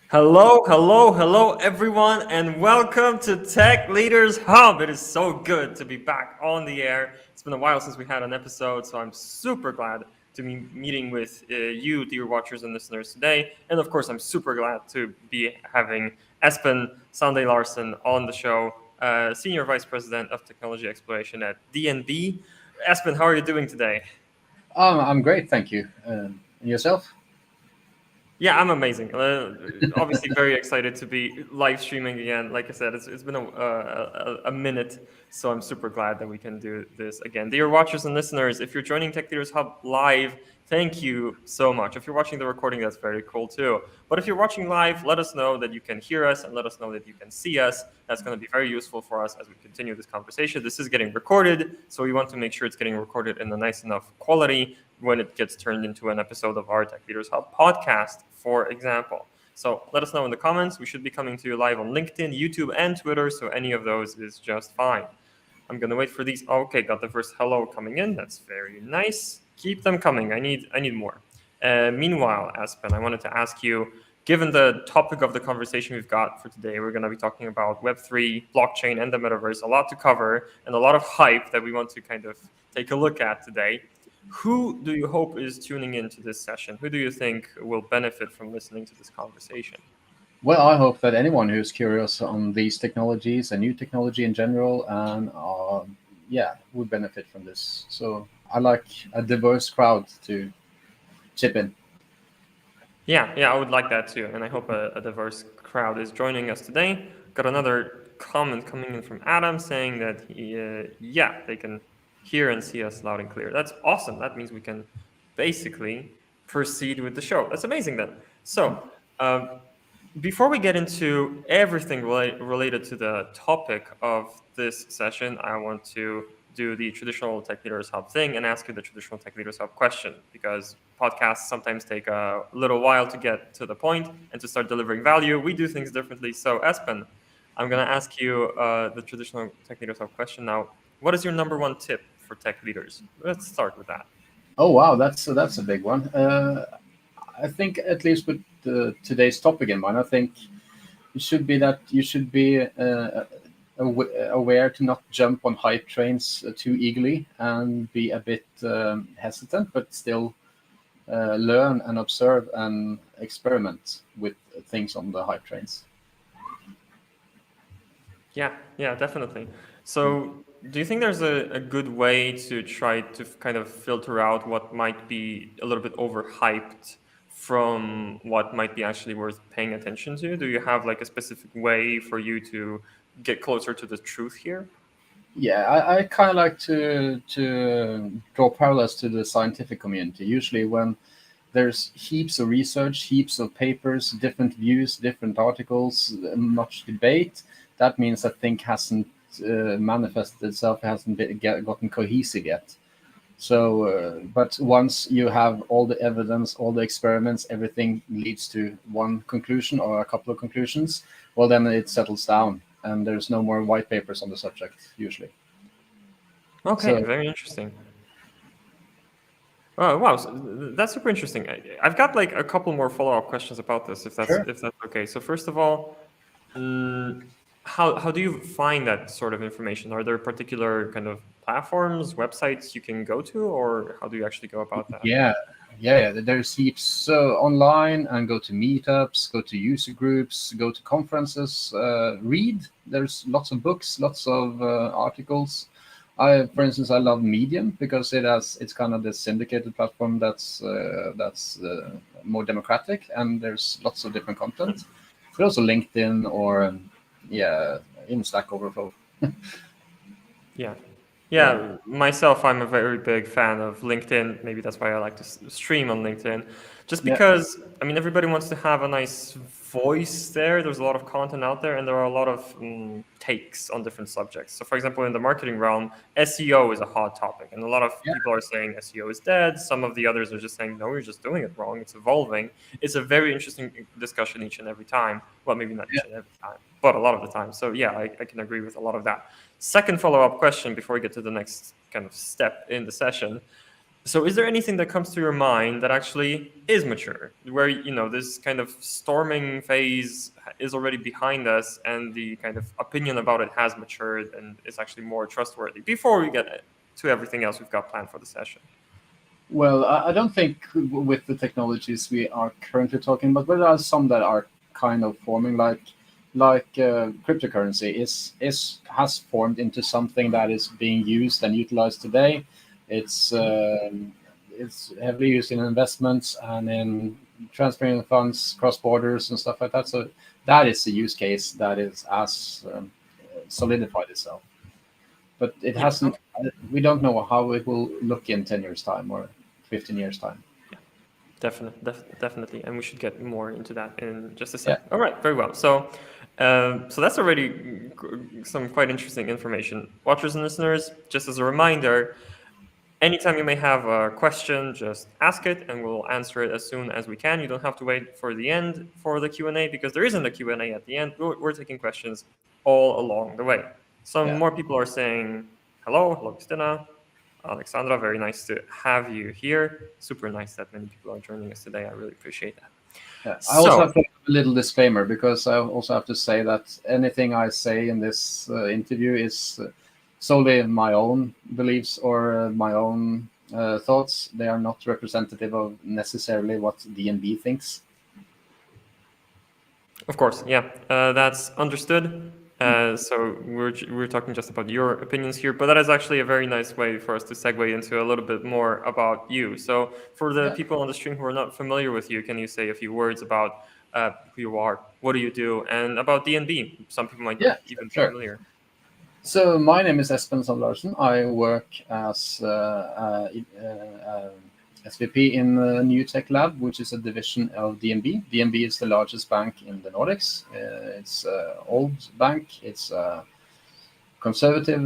Hello, everyone, and welcome to Tech Leaders Hub. It is so good to be back on the air. It's been a while since we had an episode, so I'm super glad to be meeting with you, dear watchers and listeners, today. And of course, I'm super glad to be having Espen Sande Larsen on the show, Senior Vice President of Technology Exploration at DNB. Espen, how are you doing today? I'm great, thank you. And yourself? Yeah, I'm amazing. Obviously, very excited to be live streaming again. Like I said, it's been a minute, so I'm super glad that we can do this again. Dear watchers and listeners, if you're joining Tech Leaders Hub live, thank you so much. If you're watching the recording, that's very cool too. But if you're watching live, let us know that you can hear us and let us know that you can see us. That's going to be very useful for us as we continue this conversation. This is getting recorded, so we want to make sure it's getting recorded in a nice enough quality when it gets turned into an episode of our Tech Leaders Hub podcast, for example. So let us know in the comments. We should be coming to you live on LinkedIn, YouTube, and Twitter, so any of those is just fine. I'm gonna wait for these. Okay, got the first hello coming in. That's very nice. Keep them coming. I need more. Meanwhile, Espen, I wanted to ask you, given the topic of the conversation we've got for today, we're going to be talking about Web3, blockchain, and the metaverse, a lot to cover and a lot of hype that we want to kind of take a look at today. Who do you hope is tuning into this session? Who do you think will benefit from listening to this conversation? Well, I hope that anyone who's curious on these technologies and new technology in general, and would benefit from this. So I like a diverse crowd to chip in. Yeah, I would like that too. And I hope a diverse crowd is joining us today. Got another comment coming in from Adam saying that they can hear and see us loud and clear. That's awesome. That means we can basically proceed with the show. That's amazing then. So, before we get into everything related to the topic of this session, I want to do the traditional Tech Leaders Hub thing and ask you the traditional Tech Leaders Hub question, because podcasts sometimes take a little while to get to the point and to start delivering value. We do things differently. So, Espen, I'm going to ask you the traditional Tech Leaders Hub question now. What is your number one tip for tech leaders? Let's start with that. Oh wow, that's a big one. I think at least with today's topic in mind, I think it should be that you should be aware to not jump on hype trains too eagerly and be a bit hesitant, but still learn and observe and experiment with things on the hype trains. Yeah, definitely. So, do you think there's a good way to try to kind of filter out what might be a little bit overhyped from what might be actually worth paying attention to? Do you have like a specific way for you to get closer to the truth here? Yeah, I kind of like to draw parallels to the scientific community. Usually, when there's heaps of research, heaps of papers, different views, different articles, much debate, that means that thing hasn't manifested itself, hasn't gotten cohesive yet. So, but once you have all the evidence, all the experiments, everything leads to one conclusion or a couple of conclusions, well, then it settles down and there's no more white papers on the subject usually. Okay, So, very interesting. Oh, wow, so that's super interesting. I've got like a couple more follow-up questions about this, sure. if that's okay. So first of all, Mm, how do you find that sort of information? Are there particular kind of platforms, websites you can go to, or how do you actually go about that? Yeah, yeah. There's heaps online, and go to meetups, go to user groups, go to conferences, read. There's lots of books, lots of articles. For instance, I love Medium because it's kind of the syndicated platform that's more democratic, and there's lots of different content. But also LinkedIn or yeah, in Stack Overflow. Yeah. Yeah, Yeah, myself, I'm a very big fan of LinkedIn. Maybe that's why I like to stream on LinkedIn. Just yeah, because, I mean, everybody wants to have a nice voice there. There's a lot of content out there, and there are a lot of takes on different subjects. So, for example, in the marketing realm, SEO is a hot topic, and a lot of yeah, people are saying SEO is dead. Some of the others are just saying, no, you're just doing it wrong. It's evolving. It's a very interesting discussion each and every time. Well, maybe not yeah. each and every time, but a lot of the time. So, yeah, I can agree with a lot of that. Second follow-up question before we get to the next kind of step in the session. So is there anything that comes to your mind that actually is mature, where this kind of storming phase is already behind us and the kind of opinion about it has matured and is actually more trustworthy before we get to everything else we've got planned for the session? Well, I don't think with the technologies we are currently talking about, but there are some that are kind of forming, like cryptocurrency has formed into something that is being used and utilized today. It's heavily used in investments and in transferring funds cross borders and stuff like that. So that is the use case that is as solidified itself. But it Yeah. hasn't. We don't know how it will look in 10 years time or 15 years time. Definitely, and we should get more into that in just a Yeah. second. All right, very well. So that's already some quite interesting information. Watchers and listeners, just as a reminder, anytime you may have a question, just ask it, and we'll answer it as soon as we can. You don't have to wait for the end for the Q&A, because there isn't a Q&A at the end. We're taking questions all along the way. Some Yeah. more people are saying hello, Christina. Alexandra, very nice to have you here. Super nice that many people are joining us today. I really appreciate that. Yeah. I also So, have to have a little disclaimer, because I also have to say that anything I say in this interview is solely my own beliefs or my own thoughts. They are not representative of necessarily what DNB thinks. of course, yeah, that's understood. So we're talking just about your opinions here, but that is actually a very nice way for us to segue into a little bit more about you. So for the Yeah. people on the stream who are not familiar with you, can you say a few words about who you are, what do you do, and about DNB? Some people might not Yeah, even be sure. familiar. So my name is Espen Sande Larsen. I work as SVP in the New Tech Lab, which is a division of DNB. DNB is the largest bank in the Nordics. It's an old bank. It's a conservative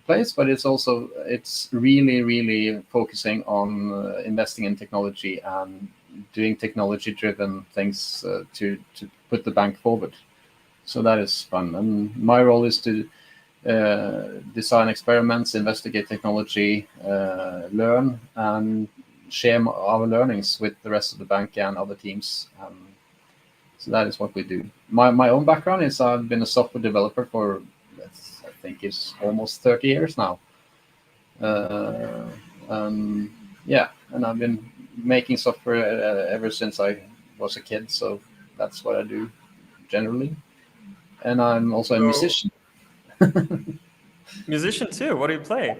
place, but it's really focusing on investing in technology and doing technology-driven things to put the bank forward. So that is fun. And my role is to design experiments, investigate technology, learn, and share our learnings with the rest of the bank and other teams. So that is what we do. My own background is I've been a software developer for, I think it's almost 30 years now. Yeah, and I've been making software ever since I was a kid. So that's what I do generally. And I'm also a musician. Musician too. What do you play?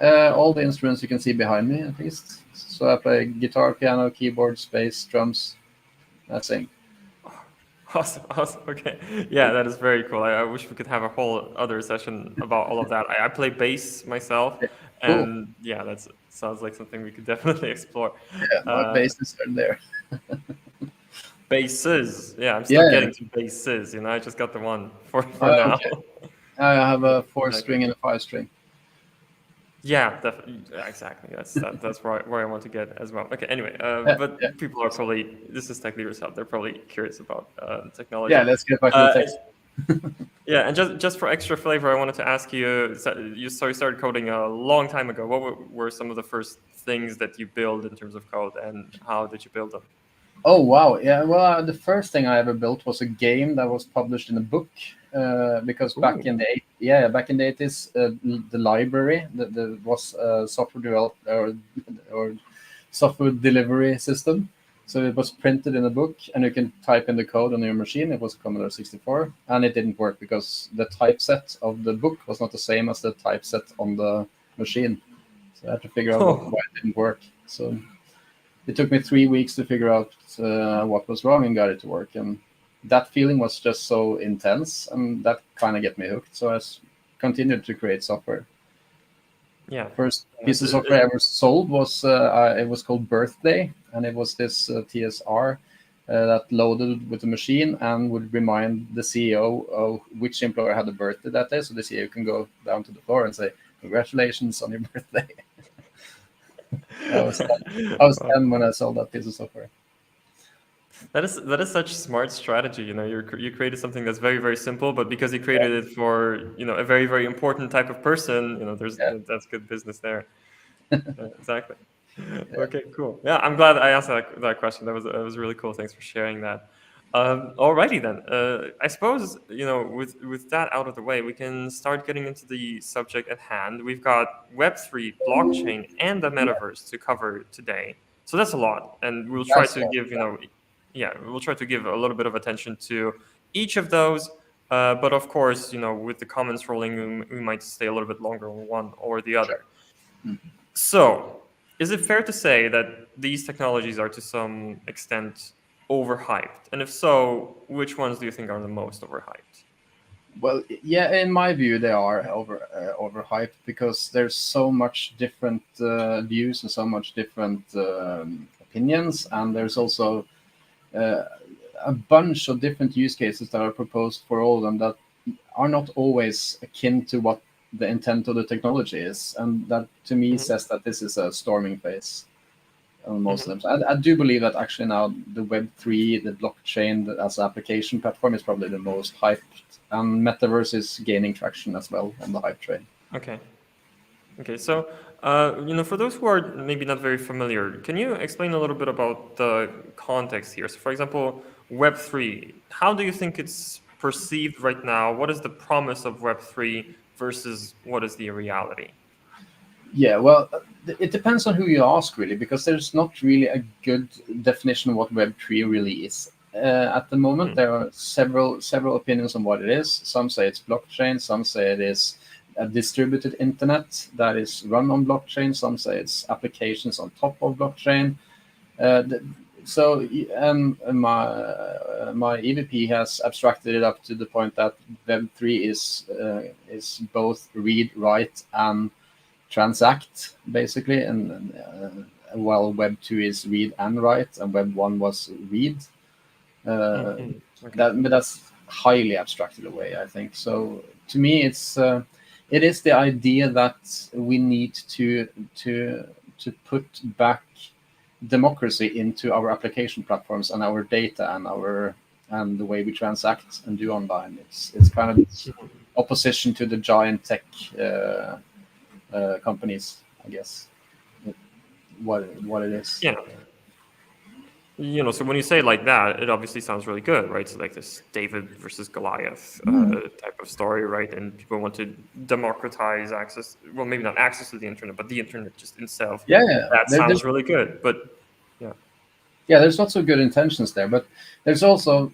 All the instruments you can see behind me, at least. So I play guitar, piano, keyboards, bass, drums. I sing. Awesome. Okay. Yeah, that is very cool. I wish we could have a whole other session about all of that. I play bass myself, Cool. and yeah, that sounds like something we could definitely explore. Yeah, my basses are there. Basses. Yeah, I'm still Yeah, getting to basses. I just got the one for now. okay. I have a 4-string Exactly. and a 5-string. Yeah, exactly. That's where I want to get as well. Okay. Anyway, Yeah, but yeah. people are probably, this is Techleadershub. They're probably curious about technology. Yeah, let's get back to the text. Yeah, and just for extra flavor, I wanted to ask you. You started coding a long time ago. What were some of the first things that you built in terms of code, and how did you build them? Oh wow, yeah. Well, the first thing I ever built was a game that was published in a book. Because back Ooh. in the back in the 80s, the library the was software developed or software delivery system. So it was printed in a book, and you can type in the code on your machine. It was a Commodore 64, and it didn't work because the typeset of the book was not the same as the typeset on the machine. So I had to figure out why it didn't work. So it took me 3 weeks to figure out what was wrong and got it to work. And that feeling was just so intense, and that kind of get me hooked. So I continued to create software. Yeah. First piece of software I ever sold was it was called Birthday, and it was this TSR that loaded with the machine and would remind the CEO of which employer had a birthday that day. So the CEO can go down to the floor and say, "Congratulations on your birthday." I was 10 when I sold that piece of software. That is such smart strategy. You created something that's very, very simple, but because you created it for a very, very important type of person, Yeah. that's good business there. Exactly. Okay, cool. Yeah, I'm glad I asked that question. That was really cool. Thanks for sharing that. Alrighty then. I suppose with that out of the way, we can start getting into the subject at hand. We've got Web3, blockchain, and the Yeah, metaverse to cover today. So that's a lot, and we'll try that's to all. give yeah, we'll try to give a little bit of attention to each of those. But of course, with the comments rolling, we might stay a little bit longer on one or the Sure. other. So, is it fair to say that these technologies are to some extent overhyped? And if so, which ones do you think are the most overhyped? Well, yeah, in my view, they are overhyped because there's so much different views and so much different opinions, and there's also uh, a bunch of different use cases that are proposed for all of them that are not always akin to what the intent of the technology is, and that to me Hmm. says that this is a storming phase on most of Hmm. them. So I do believe that actually now the Web3, the blockchain as an application platform is probably the most hyped, and metaverse is gaining traction as well on the hype train. Okay. Okay. So, for those who are maybe not very familiar, can you explain a little bit about the context here? So, for example, Web3, how do you think it's perceived right now? What is the promise of Web3 versus what is the reality? Yeah, well, it depends on who you ask, really, because there's not really a good definition of what Web3 really is. At the moment, Hmm. there are several opinions on what it is. Some say it's blockchain, some say it is a distributed internet that is run on blockchain, some say it's applications on top of blockchain. Uh, th- my EVP has abstracted it up to the point that Web3 is both read, write, and transact basically, and while Web 2 is read and write, and Web 1 was read. Uh, Hmm. Okay. but that's highly abstracted away, I think. So to me, it is the idea that we need to put back democracy into our application platforms and our data and the way we transact and do online. It's kind of this opposition to the giant tech companies, I guess. What it is. Yeah. So when you say it like that, it obviously sounds really good, right? So like this David versus Goliath type of story, right? And people want to democratize access. Well, maybe not access to the internet, but the internet just itself. Yeah, yeah. That sounds really good. But yeah. There's lots of good intentions there, but there's also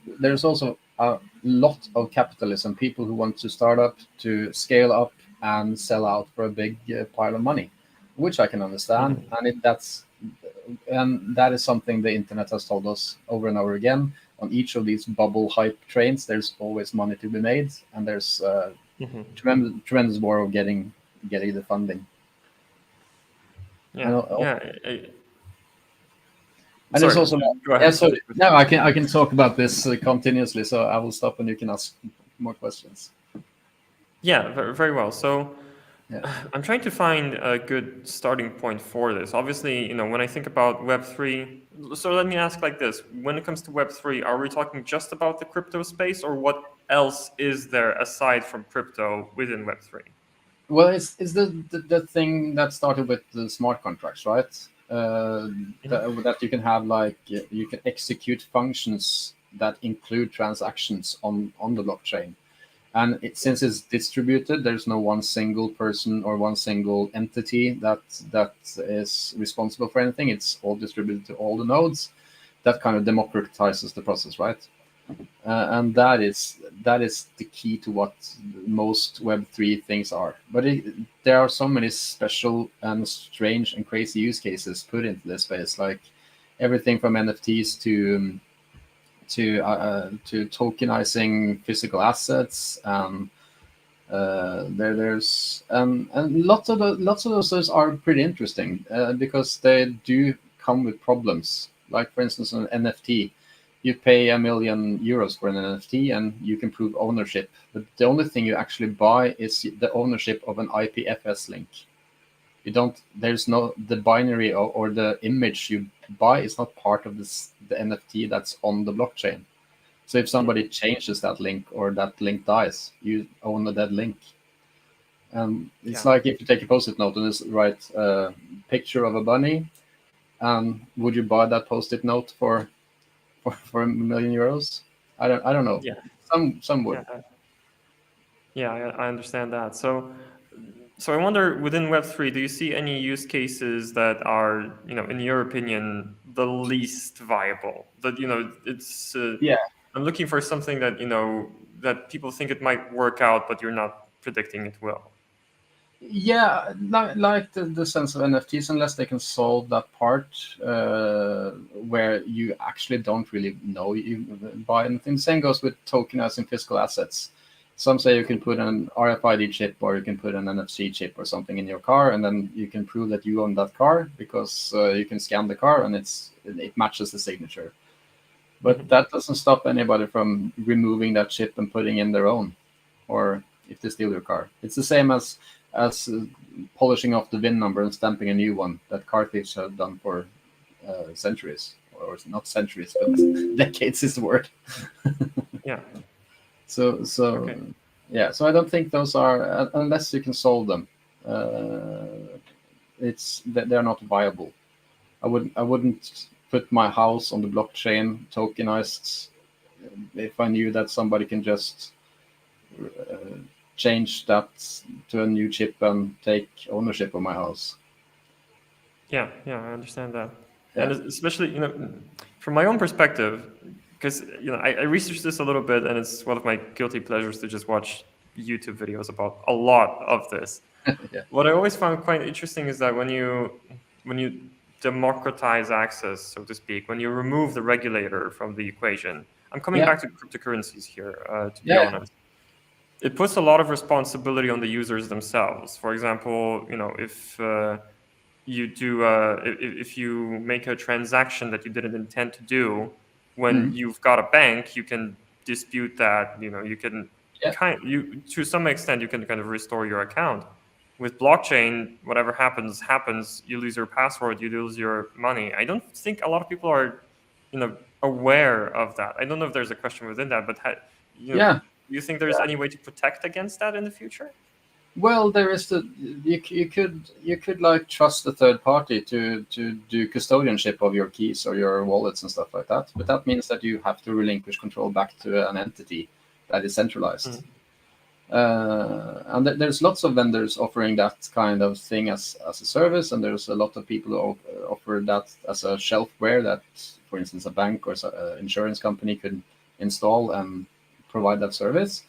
a lot of capitalism. People who want to start up, to scale up, and sell out for a big pile of money, which I can understand, Mhm. and that is something the internet has told us over and over again. On each of these bubble hype trains, there's always money to be made, and there's Mhm. tremendous war of getting the funding. And, Yeah. Yeah. and there's Sorry. also Go yeah. ahead. So now I can talk about this continuously. So I will stop and you can ask more questions. Yeah. Very, very well. So. Yeah. I'm trying to find a good starting point for this. Obviously, when I think about Web3, so let me ask like this. When it comes to Web3, are we talking just about the crypto space or what else is there aside from crypto within Web3? Well, it's the thing that started with the smart contracts, right? That you can have like you can execute functions that include transactions on the blockchain. And since it's distributed, there's no one single person or one single entity that is responsible for anything. It's all distributed to all the nodes. That kind of democratizes the process, right? And that is the key to what most Web3 things are. But there are so many special and strange and crazy use cases put into this space, like everything from NFTs to tokenizing physical assets. There's and lots of those are pretty interesting because they do come with problems. Like for instance, an NFT, you pay €1 million for an NFT and you can prove ownership, but the only thing you actually buy is the ownership of an IPFS link. You don't. There's no the binary or the image you buy is not part of the NFT that's on the blockchain. So if somebody changes that link or that link dies, you own the dead link. It's Yeah. like if you take a post-it note and just write a picture of a bunny, would you buy that post-it note for €1 million? I don't know. Yeah. Some would. Yeah. Yeah, I understand that. So I wonder, within Web3, do you see any use cases that are, in your opinion, the least viable? That, it's, Yeah. I'm looking for something that, that people think it might work out, but you're not predicting it will. Yeah, like the sense of NFTs, unless they can solve that part where you actually don't really know you buy anything. The same goes with tokenizing physical assets. Some say you can put an RFID chip or you can put an NFC chip or something in your car, and then you can prove that you own that car because you can scan the car and it matches the signature. But Mhm. that doesn't stop anybody from removing that chip and putting in their own, or if they steal your car. It's the same as polishing off the VIN number and stamping a new one that car thieves have done for centuries, or not centuries, but decades is the word. Yeah. So Okay. yeah. So I don't think those are unless you can solve them. Uh, it's they're not viable. I wouldn't put my house on the blockchain tokenized if I knew that somebody can just change that to a new chip and take ownership of my house. Yeah, yeah, I understand that. And Yeah. especially, from my own perspective, because, I researched this a little bit, and it's one of my guilty pleasures to just watch YouTube videos about a lot of this. Yeah. What I always found quite interesting is that when you democratize access, so to speak, when you remove the regulator from the equation, I'm coming Yeah. back to cryptocurrencies here, to be Yeah. honest. It puts a lot of responsibility on the users themselves. For example, if if you make a transaction that you didn't intend to do, when Mm. you've got a bank, you can dispute that. You can Yeah. to some extent, you can kind of restore your account. With blockchain, whatever happens. You lose your password, you lose your money. I don't think a lot of people are, aware of that. I don't know if there's a question within that, but Yeah. do you think there's any way to protect against that in the future? Well, there is you could like trust a third party to do custodianship of your keys or your wallets and stuff like that. But that means that you have to relinquish control back to an entity that is centralized. Mm. And there's lots of vendors offering that kind of thing as a service, and there's a lot of people who offer that as a shelfware that, for instance, a bank or insurance company could install and provide that service.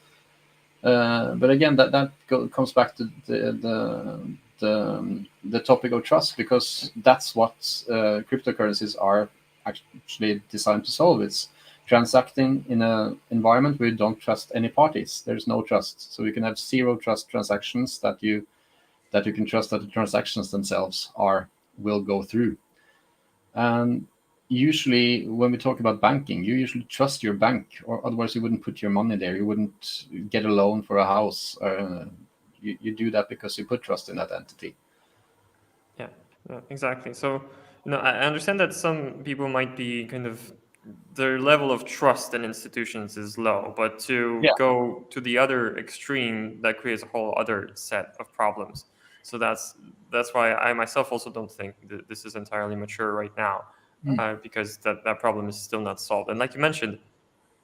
But again, that comes back to the topic of trust, because that's what cryptocurrencies are actually designed to solve. It's transacting in an environment where you don't trust any parties. There's no trust, so you can have zero trust transactions that you can trust that the transactions themselves will go through. And usually, when we talk about banking, you usually trust your bank, or otherwise you wouldn't put your money there. You wouldn't get a loan for a house. You do that because you put trust in that entity. Yeah, yeah, exactly. So, I understand that some people might be kind of, their level of trust in institutions is low, but to Yeah. go to the other extreme, that creates a whole other set of problems. So that's why I myself also don't think that this is entirely mature right now, Mm. because that problem is still not solved. And like you mentioned,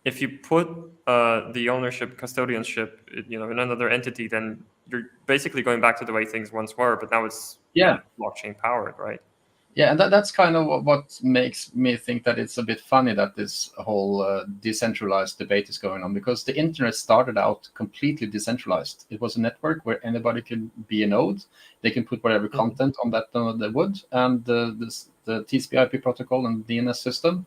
if you put the ownership, custodianship, in another entity, then you're basically going back to the way things once were, but now it's Yeah. blockchain powered, right? Yeah, and that's kind of what makes me think that it's a bit funny that this whole decentralized debate is going on, because the internet started out completely decentralized. It was a network where anybody could be a node. They can put whatever Mhm. content on that node they would, and the TCP/IP protocol and DNS system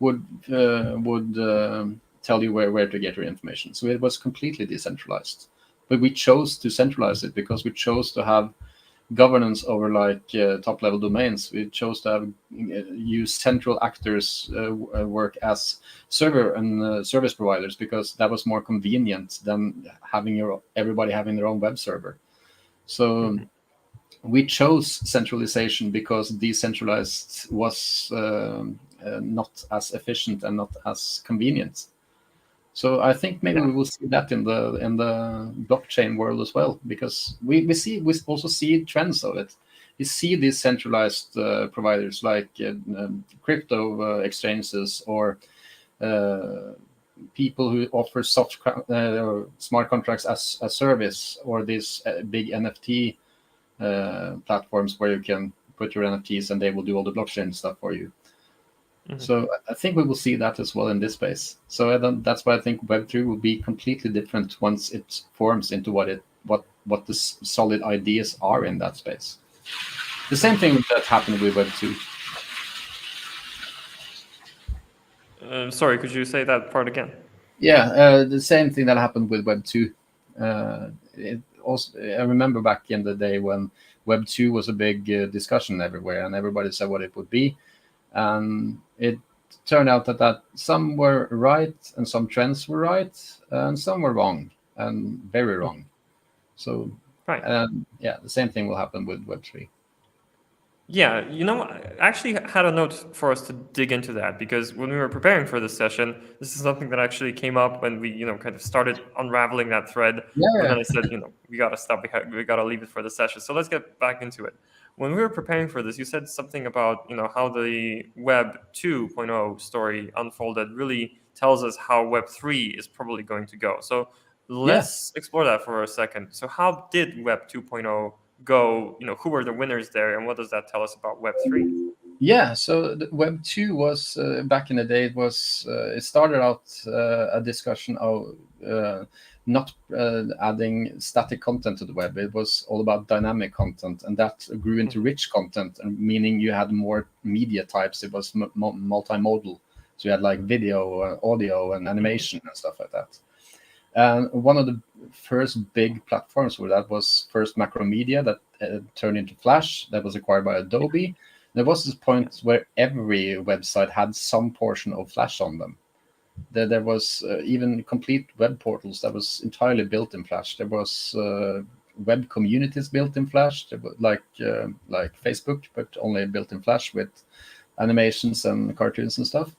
would tell you where to get your information. So it was completely decentralized. But we chose to centralize it because we chose to have governance over like top level domains. We chose to have use central actors work as server and service providers, because that was more convenient than having everybody having their own web server. So Mhm. we chose centralization because decentralized was not as efficient and not as convenient. So I think maybe we will see that in the blockchain world as well, because we also see trends of it. We see these centralized providers like crypto exchanges, or people who offer smart contracts as a service, or these big NFT platforms where you can put your NFTs and they will do all the blockchain stuff for you. So I think we will see that as well in this space. So that's why I think Web3 will be completely different once it forms into what the solid ideas are in that space. The same thing that happened with Web2. Sorry, could you say that part again? Yeah, the same thing that happened with Web2. I remember back in the day when Web2 was a big discussion everywhere, and everybody said what it would be. And it turned out that some were right, and some trends were right, and some were wrong, and very wrong. So, Right. the same thing will happen with Web3. Yeah, I actually had a note for us to dig into that, because when we were preparing for this session, this is something that actually came up when we, kind of started unraveling that thread. Yeah. But then I said, we got to stop. We got to leave it for the session. So let's get back into it. When we were preparing for this, you said something about, how the Web 2.0 story unfolded really tells us how Web 3 is probably going to go. So let's explore that for a second. So how did Web 2.0 go? Who were the winners there, and what does that tell us about Web3? Yeah, so the Web 2 was back in the day. It started out a discussion of not adding static content to the web. It was all about dynamic content, and that grew into rich content, and meaning you had more media types. It was multimodal, so you had like video, audio, and animation and stuff like that. And one of the first big platforms for that was first Macromedia, that turned into Flash, that was acquired by Adobe. There was this point where every website had some portion of Flash on them. There was even complete web portals that was entirely built in Flash. There was web communities built in Flash, like Facebook, but only built in Flash with animations and cartoons and stuff.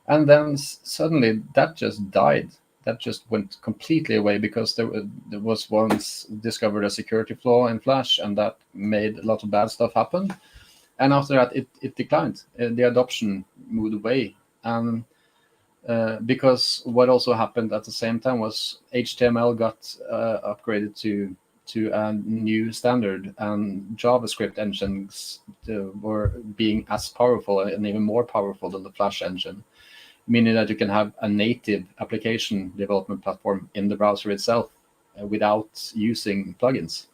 And then suddenly that just died. That just went completely away, because there was once discovered a security flaw in Flash, and that made a lot of bad stuff happen. And after that, it declined. The adoption moved away. And because what also happened at the same time was HTML got upgraded to a new standard, and JavaScript engines were being as powerful and even more powerful than the Flash engine, meaning that you can have a native application development platform in the browser itself without using plugins.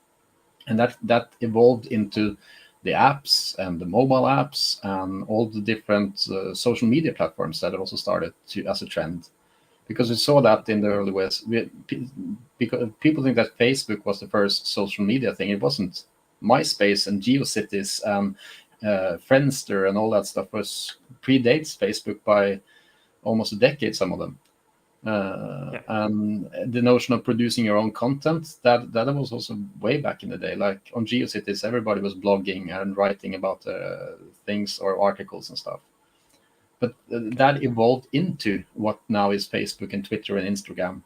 And that evolved into the apps and the mobile apps and all the different social media platforms that also started as a trend. Because we saw that in the early West, because people think that Facebook was the first social media thing. It wasn't. MySpace and GeoCities and Friendster and all that stuff predates Facebook by almost a decade, some of them. And the notion of producing your own content, that was also way back in the day. Like on GeoCities, everybody was blogging and writing about things or articles and stuff. But that evolved into what now is Facebook and Twitter and Instagram.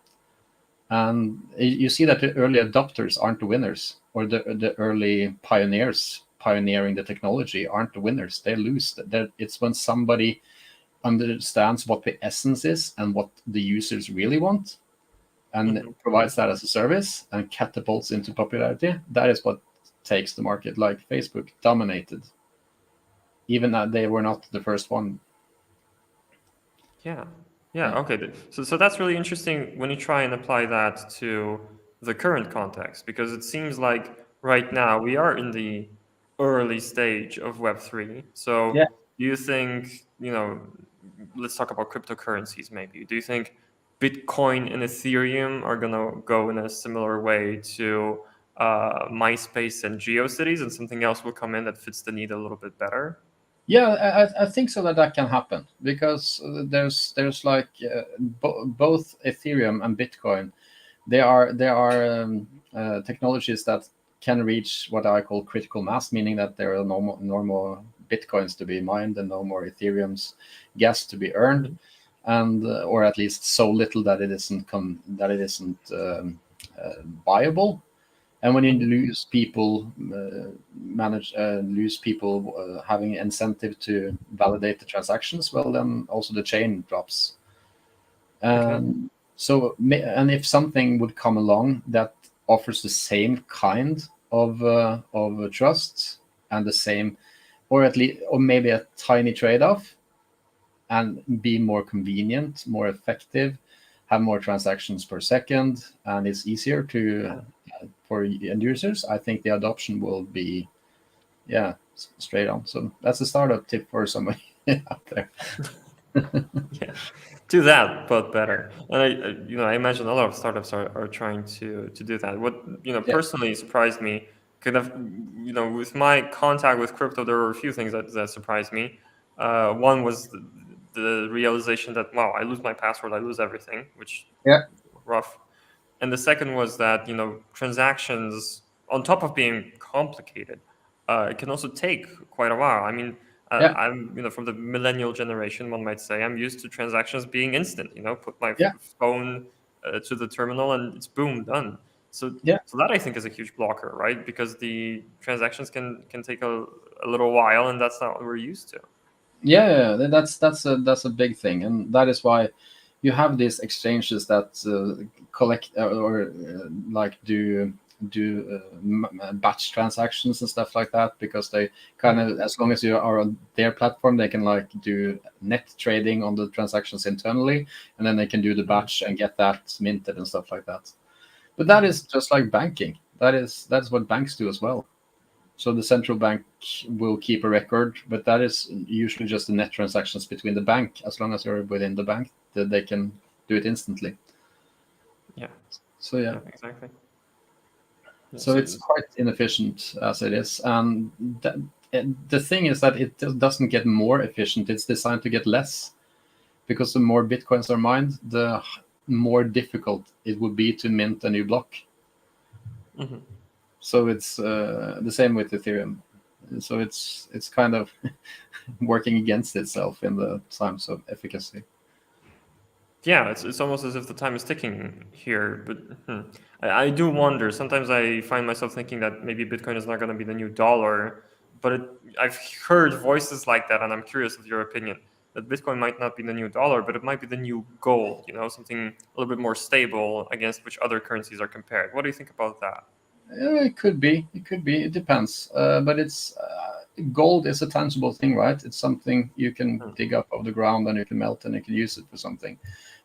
And you see that the early adopters aren't the winners, or the early pioneers pioneering the technology aren't the winners. They lose. It's when somebody understands what the essence is and what the users really want, and provides that as a service and catapults into popularity. That is what takes the market. Like Facebook dominated, even that they were not the first one. Yeah. Okay. So that's really interesting when you try and apply that to the current context, because it seems like right now we are in the early stage of Web3. So Yeah. do you think, let's talk about cryptocurrencies maybe. Do you think Bitcoin and Ethereum are going to go in a similar way to MySpace and GeoCities, and something else will come in that fits the need a little bit better? Yeah, I think so that can happen, because there's like both Ethereum and Bitcoin. They are technologies that can reach what I call critical mass, meaning that there are no more Bitcoins to be mined and no more Ethereum's gas to be earned. and or at least so little that it isn't viable. And when you lose people, lose people having incentive to validate the transactions, well, then also the chain drops. Okay. And if something would come along that offers the same kind of trust and the same, or at least, or maybe a tiny trade-off, and be more convenient, more effective, have more transactions per second, and it's easier to for end users, I think the adoption will be, straight on. So that's a startup tip for somebody out there. Yeah, do that, but better. And I imagine a lot of startups are trying to do that. What Yeah. personally surprised me, kind of, with my contact with crypto, there were a few things that surprised me. One was the realization that, wow, I lose my password, I lose everything, which Yeah. rough. And the second was that transactions, on top of being complicated, it can also take quite a while. I mean, Yeah. I'm from the millennial generation, one might say. I'm used to transactions being instant. Put my Yeah. phone to the terminal and it's boom, done. So Yeah. so that I think is a huge blocker, right? Because the transactions can take a little while, and that's not what we're used to. Yeah, that's a big thing, and that is why you have these exchanges that collect or like do batch transactions and stuff like that, because they kind of, as long as you are on their platform, they can like do net trading on the transactions internally, and then they can do the batch and get that minted and stuff like that. But that is just like banking. That's what banks do as well. So the central bank will keep a record, but that is usually just the net transactions between the bank. As long as you're within the bank, that they can do it instantly. Yeah, So yeah, yeah, exactly. Yeah, so it's quite inefficient as it is, and the thing is that it doesn't get more efficient. It's designed to get less, because the more bitcoins are mined, the more difficult it would be to mint a new block. mhm. So it's the same with Ethereum. So it's kind of working against itself in the times of efficacy. Yeah, it's almost as if the time is ticking here. But I do wonder. Sometimes I find myself thinking that maybe Bitcoin is not going to be the new dollar. But I've heard voices like that, and I'm curious of your opinion. That Bitcoin might not be the new dollar, but it might be the new gold. Something a little bit more stable against which other currencies are compared. What do you think about that? It could be. It could be. It depends. But it's gold is a tangible thing, right? It's something you can Hmm. dig up of the ground and you can melt and you can use it for something.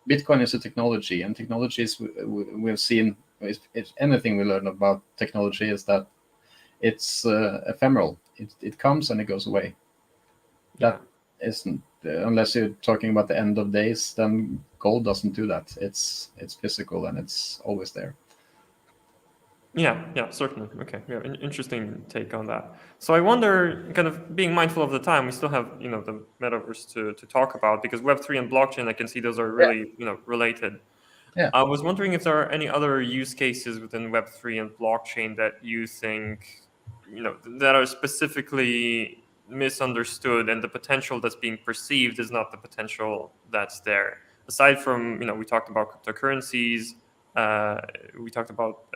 Bitcoin is a technology, and technologies we've seen. If anything we learn about technology is that it's ephemeral. It comes and it goes away. Yeah. That isn't unless you're talking about the end of days. Then gold doesn't do that. It's physical and it's always there. Yeah, certainly. Okay, yeah, interesting take on that. So I wonder, kind of being mindful of the time, we still have the metaverse to talk about, because Web3 and blockchain, I can see those are Yeah. really related. Yeah. I was wondering if there are any other use cases within Web3 and blockchain that you think that are specifically misunderstood, and the potential that's being perceived is not the potential that's there. Aside from we talked about cryptocurrencies. Uh, we talked about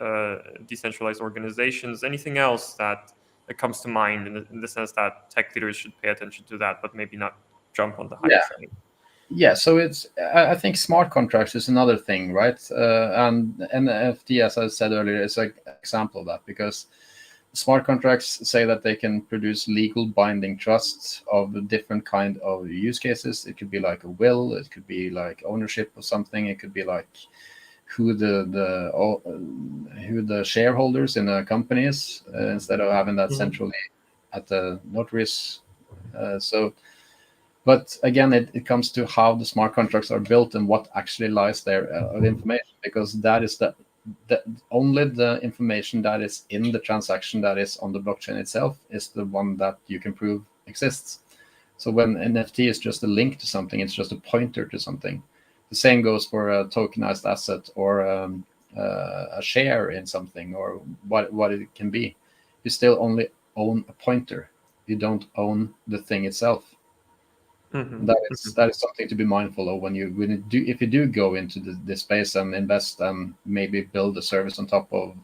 decentralized organizations. Anything else that comes to mind in the sense that tech leaders should pay attention to that, but maybe not jump on the hype Yeah. train? Yeah, so I think smart contracts is another thing, right? And NFT, as I said earlier, is an example of that, because smart contracts say that they can produce legal binding trusts of different kind of use cases. It could be like a will, it could be like ownership of something, it could be like who the shareholders in a company is, instead of having that centrally at the notaries. So but again, it comes to how the smart contracts are built and what actually lies there of information, because that is the only the information that is in the transaction that is on the blockchain itself is the one that you can prove exists. So when NFT is just a link to something, it's just a pointer to something. The same goes for a tokenized asset or a share in something, or what it can be. You still only own a pointer. You don't own the thing itself. That is something to be mindful of when you do, if you do go into the space and invest and maybe build a service on top of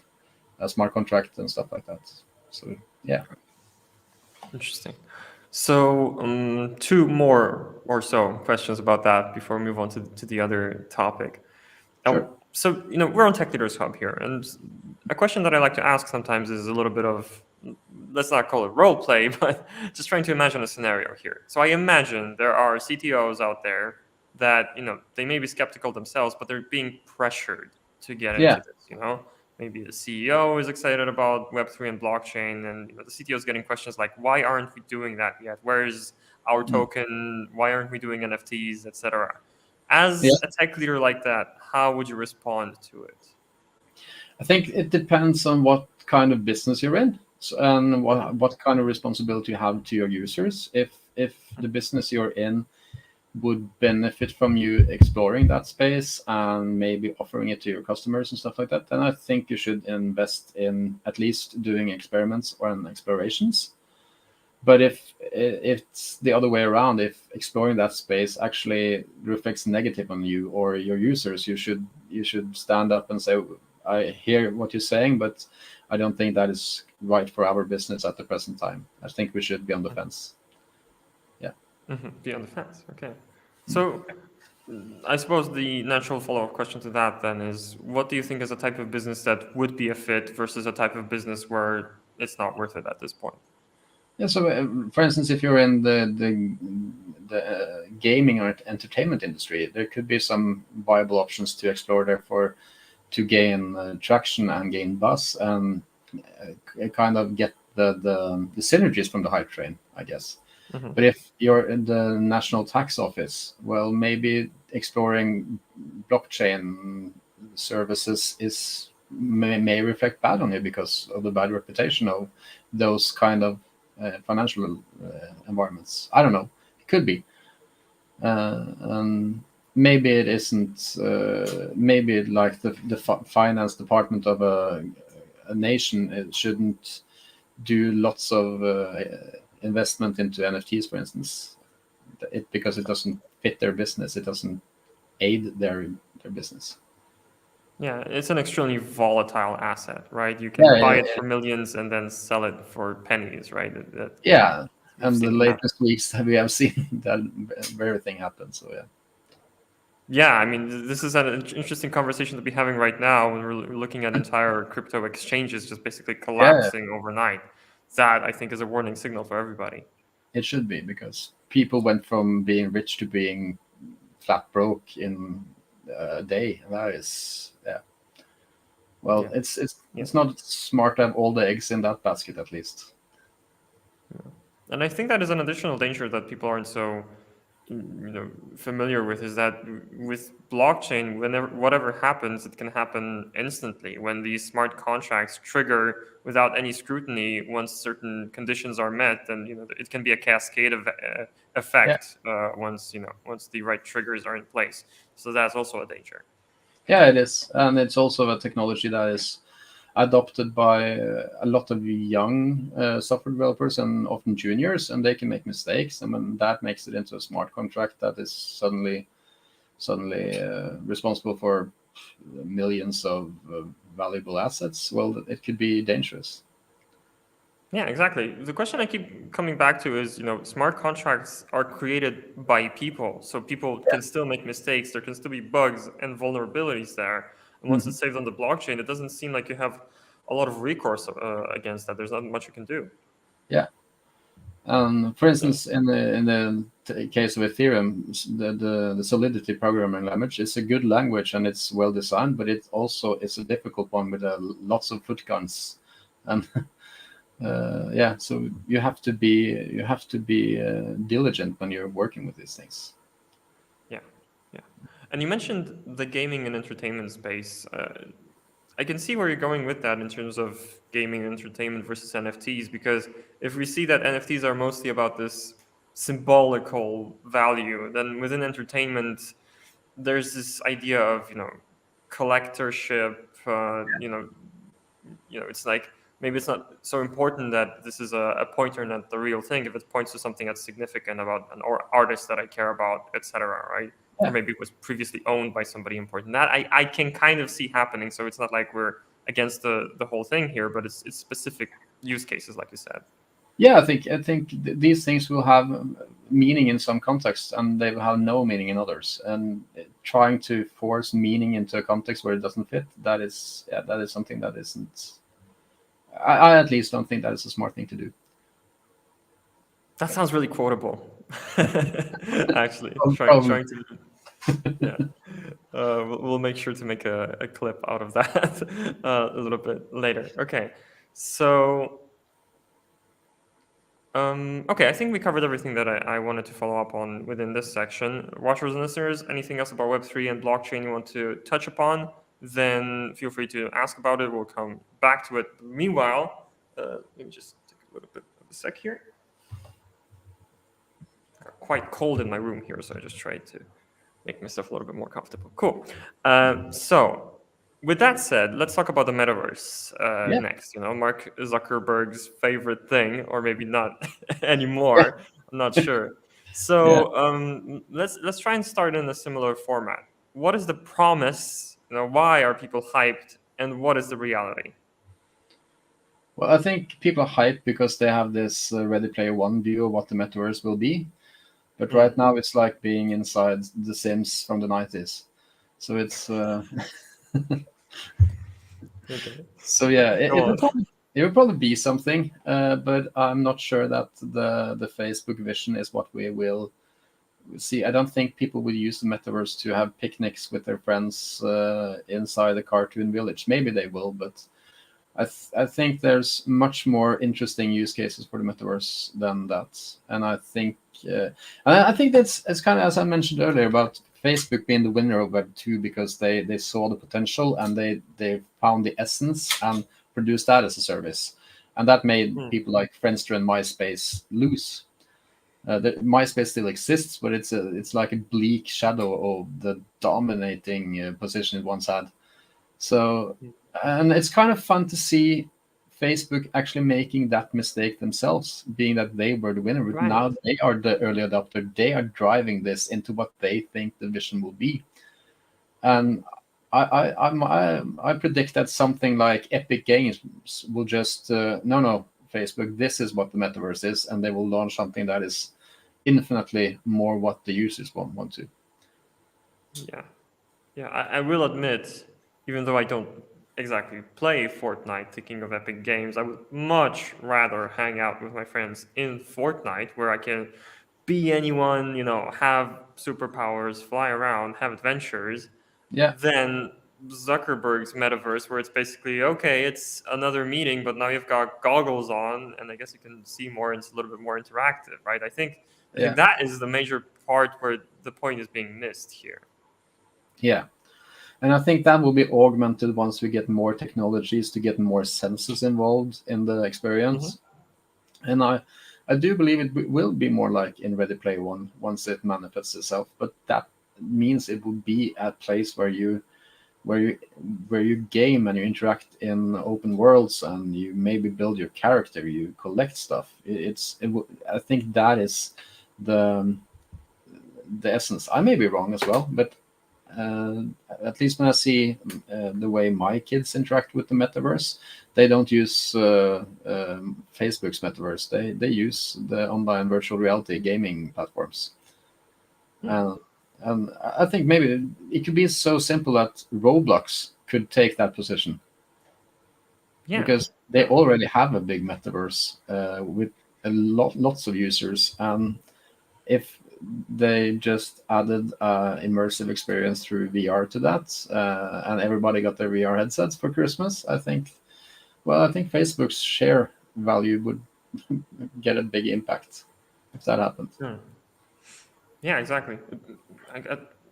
a smart contract and stuff like that. So yeah. Interesting. So two more or so questions about that before we move on to the other topic. Sure. So, we're on Tech Leaders Hub here, and a question that I like to ask sometimes is a little bit of, let's not call it role play, but just trying to imagine a scenario here. So I imagine there are CTOs out there that, they may be skeptical themselves, but they're being pressured to get Yeah. into this. Maybe the CEO is excited about Web3 and blockchain, and the CTO is getting questions like, why aren't we doing that yet? Where's our token? Why aren't we doing NFTs, etc.? Yeah. As a tech leader like that, how would you respond to it? I think it depends on what kind of business you're in, and what kind of responsibility you have to your users. If the business you're in would benefit from you exploring that space and maybe offering it to your customers and stuff like that, then I think you should invest in at least doing experiments or explorations. But if it's the other way around, if exploring that space actually reflects negative on you or your users, you should stand up and say, I hear what you're saying, but I don't think that is right for our business at the present time. I think we should be on the fence. Yeah. Be on the fence. Okay. So I suppose the natural follow-up question to that then is, what do you think is a type of business that would be a fit versus a type of business where it's not worth it at this point? Yeah. So, for instance, if you're in the gaming or entertainment industry, there could be some viable options to explore there to gain traction and gain buzz and kind of get the synergies from the hype train, I guess. But if you're in the National Tax Office, well, maybe exploring blockchain services may reflect bad on you because of the bad reputation of those kind of financial environments. I don't know. It could be. Maybe it isn't. Maybe like the finance department of a nation, it shouldn't do lots of investment into NFTs, for instance, because it doesn't fit their business. It doesn't aid their business. Yeah, it's an extremely volatile asset, right? You can buy it for millions and then sell it for pennies, right? Yeah, We've and the seen latest weeks we have seen that very thing happen. So yeah. Yeah, I mean, this is an interesting conversation to be having right now when we're looking at entire crypto exchanges just basically Yeah, collapsing overnight. That, I think, is a warning signal for everybody. it should be, because people went from being rich to being flat broke in a day. That is, yeah. Well, Yeah. it's not smart to have all the eggs in that basket, at least. And I think that is an additional danger that people aren't so familiar with, is that with blockchain, whenever whatever happens, it can happen instantly. When these smart contracts trigger without any scrutiny, once certain conditions are met, then it can be a cascade of Yeah. effect once the right triggers are in place. So that's also a danger. Yeah, it is, and it's also a technology that is adopted by a lot of young software developers and often juniors, and they can make mistakes, and when that makes it into a smart contract that is suddenly responsible for millions of valuable assets, well, it could be dangerous. Yeah, exactly. The question I keep coming back to is, smart contracts are created by people, so people can still make mistakes. There can still be bugs and vulnerabilities there. And once it's saved on the blockchain, it doesn't seem like you have a lot of recourse against that. There's not much you can do. Yeah. For instance, in the case of Ethereum, the Solidity programming language is a good language and it's well designed, but it also is a difficult one with lots of footguns, and yeah, so you have to be diligent when you're working with these things. Yeah, yeah. And you mentioned the gaming and entertainment space. I can see where you're going with that in terms of gaming and entertainment versus NFTs, because if we see that NFTs are mostly about this symbolical value, then within entertainment, there's this idea of collectorship. It's like maybe it's not so important that this is a pointer, not the real thing, if it points to something that's significant about an artist that I care about, etc., right? Yeah. Or maybe it was previously owned by somebody important. That I can kind of see happening. So it's not like we're against the whole thing here, but it's specific use cases, like you said. Yeah, I think these things will have meaning in some contexts, and they will have no meaning in others. And trying to force meaning into a context where it doesn't fit, that is something that isn't. I at least don't think that is a smart thing to do. That sounds really quotable. Actually, Probably. trying to, yeah. We'll make sure to make a clip out of that a little bit later. Okay, so okay, I think we covered everything that I wanted to follow up on within this section. Watchers and listeners, anything else about Web3 and blockchain you want to touch upon, then feel free to ask about it. We'll come back to it. Meanwhile, let me just take a little bit of a sec here. Quite cold in my room here, so I just tried to make myself a little bit more comfortable. Cool. So with that said, let's talk about the metaverse Yeah. next. Mark Zuckerberg's favorite thing, or maybe not anymore. I'm not sure. So let's try and start in a similar format. What is the promise? Why are people hyped, and what is the reality? Well, I think people are hyped because they have this Ready Player One view of what the metaverse will be. But right now, it's like being inside The Sims from the 90s. So it's Okay. so yeah, Go on. it will probably be something, but I'm not sure that the Facebook vision is what we will see. I don't think people will use the metaverse to have picnics with their friends inside a cartoon village. Maybe they will, but I think there's much more interesting use cases for the metaverse than that. And I think that's it's kind of, as I mentioned earlier, about Facebook being the winner of Web2 because they saw the potential and they found the essence and produced that as a service. And that made people like Friendster and MySpace lose. MySpace still exists, but it's like a bleak shadow of the dominating position it once had. So, and it's kind of fun to see Facebook actually making that mistake themselves, being that they were the winner. But Right. now they are the early adopter. They are driving this into what they think the vision will be. And I predict that something like Epic Games will just no, Facebook, this is what the metaverse is, and they will launch something that is infinitely more what the users want to. Yeah. I will admit, even though I don't exactly play Fortnite, thinking of Epic Games, I would much rather hang out with my friends in Fortnite, where I can be anyone, have superpowers, fly around, have adventures, Yeah. than Zuckerberg's metaverse, where it's basically, okay, it's another meeting, but now you've got goggles on, and I guess you can see more, and it's a little bit more interactive, right? I think that is the major part where the point is being missed here. Yeah. And I think that will be augmented once we get more technologies to get more senses involved in the experience. And I do believe it will be more like in Ready Player One once it manifests itself. But that means it will be a place where you game and you interact in open worlds and you maybe build your character, you collect stuff. I think that is the essence. I may be wrong as well, but at least when I see the way my kids interact with the metaverse, they don't use Facebook's metaverse. They use the online virtual reality gaming platforms. And I think maybe it could be so simple that Roblox could take that position. Yeah. Because they already have a big metaverse with lots of users. And if they just added immersive experience through VR to that, and everybody got their VR headsets for Christmas, I think Facebook's share value would get a big impact if that happened. Yeah, exactly.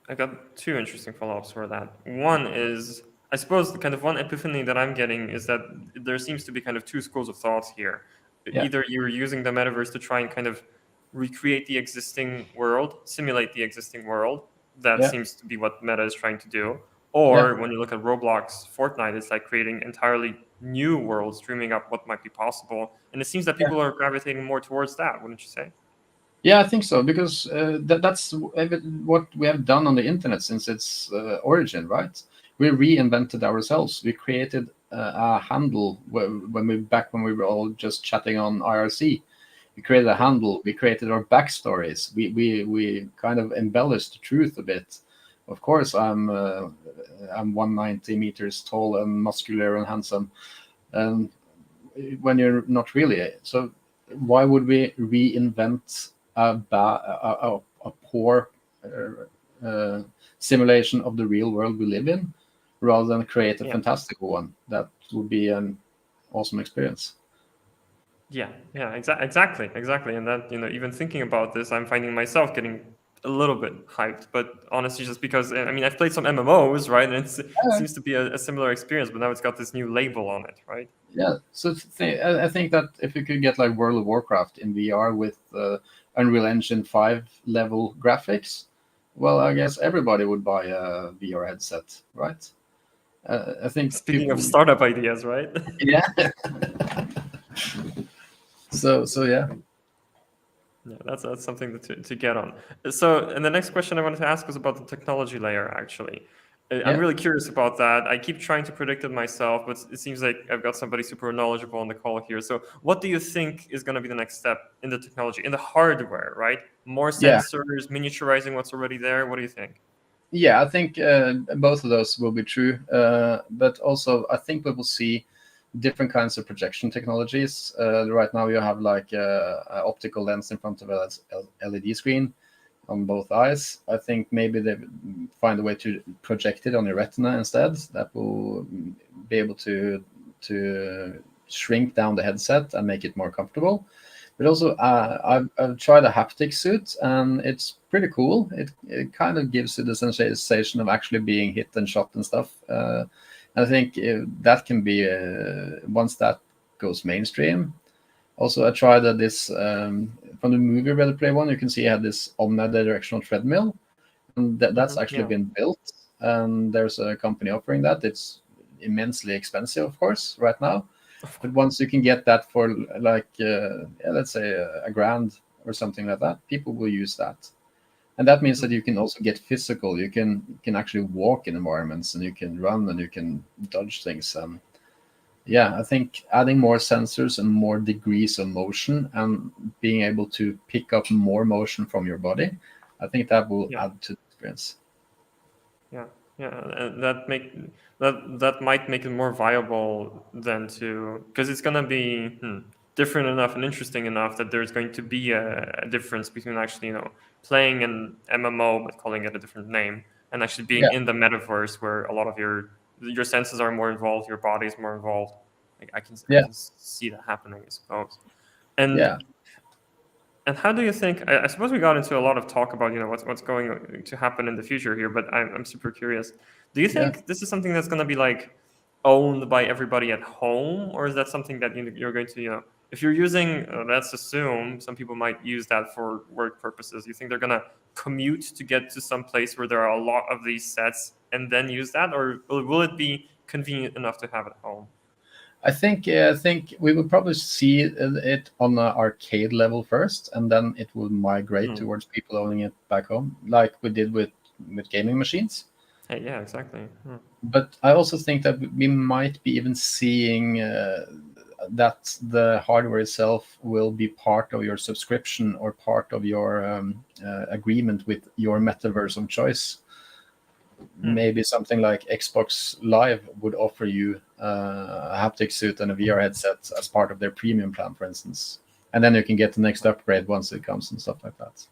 I got two interesting follow-ups for that. One is, I suppose, the kind of one epiphany that I'm getting is that there seems to be kind of two schools of thoughts here. Yeah. Either you're using the metaverse to try and kind of recreate the existing world, simulate the existing world. That seems to be what Meta is trying to do. Or when you look at Roblox, Fortnite, it's like creating entirely new worlds, dreaming up what might be possible. And it seems that people are gravitating more towards that, wouldn't you say? Yeah, I think so, because that's what we have done on the internet since its origin, right? We reinvented ourselves. We created a handle when we were all just chatting on IRC. We created a handle. We created our backstories. We kind of embellished the truth a bit. Of course, I'm 190 meters tall and muscular and handsome, and when you're not really. So why would we reinvent a poor simulation of the real world we live in, rather than create a Yeah. fantastical one? That would be an awesome experience. Yeah, yeah, exactly, exactly. And that, even thinking about this, I'm finding myself getting a little bit hyped. But honestly, just because, I mean, I've played some MMOs, right? And it seems to be a similar experience, but now it's got this new label on it, right? Yeah, so I think that if you could get like World of Warcraft in VR with Unreal Engine 5 level graphics, well, I guess everybody would buy a VR headset, right? I think Speaking of people, startup ideas, right? yeah. So yeah, Yeah, that's something to get on. So, and the next question I wanted to ask was about the technology layer, actually. I'm yeah, really curious about that. I keep trying to predict it myself, but it seems like I've got somebody super knowledgeable on the call here. So, what do you think is going to be the next step in the technology, in the hardware, right? More yeah. sensors, miniaturizing what's already there. What do you think? Yeah, I think both of those will be true. But also, I think we will see different kinds of projection technologies. Right now, you have like an optical lens in front of a LED screen on both eyes. I think maybe they find a way to project it on your retina instead. That will be able to shrink down the headset and make it more comfortable. But also, I've tried a haptic suit, and it's pretty cool. It kind of gives you the sensation of actually being hit and shot and stuff. I think that can be once that goes mainstream. Also, I tried this from the movie Ready Player One. You can see I had this omnidirectional treadmill, and that's actually Yeah. been built. And there's a company offering that. It's immensely expensive, of course, right now. But once you can get that for like, yeah, let's say a grand or something like that, people will use that. And that means that you can also get physical. You can actually walk in environments, and you can run, and you can dodge things. Yeah, I think adding more sensors and more degrees of motion and being able to pick up more motion from your body, I think that will Yeah. add to the experience. Yeah, yeah, and that might make it more viable than to, because it's gonna be different enough and interesting enough that there's going to be a difference between actually playing an MMO but calling it a different name, and actually being Yeah, in the metaverse where a lot of your senses are more involved, your body is more involved. Like I yeah, can see that happening, I suppose. And yeah, how do you think? I suppose we got into a lot of talk about what's going to happen in the future here, but I'm super curious. Do you yeah. think this is something that's going to be like owned by everybody at home, or is that something that you're going to if you're using let's assume some people might use that for work purposes. You think they're going to commute to get to some place where there are a lot of these sets and then use that, or will it be convenient enough to have at home? I think we will probably see it on an arcade level first, and then it will migrate Hmm. towards people owning it back home, like we did with gaming machines. Hey, yeah, exactly. Hmm. But I also think that we might be even seeing that the hardware itself will be part of your subscription or part of your agreement with your metaverse of choice. Hmm. Maybe something like Xbox Live would offer you a haptic suit and a VR headset as part of their premium plan, for instance. And then you can get the next upgrade once it comes and stuff like that.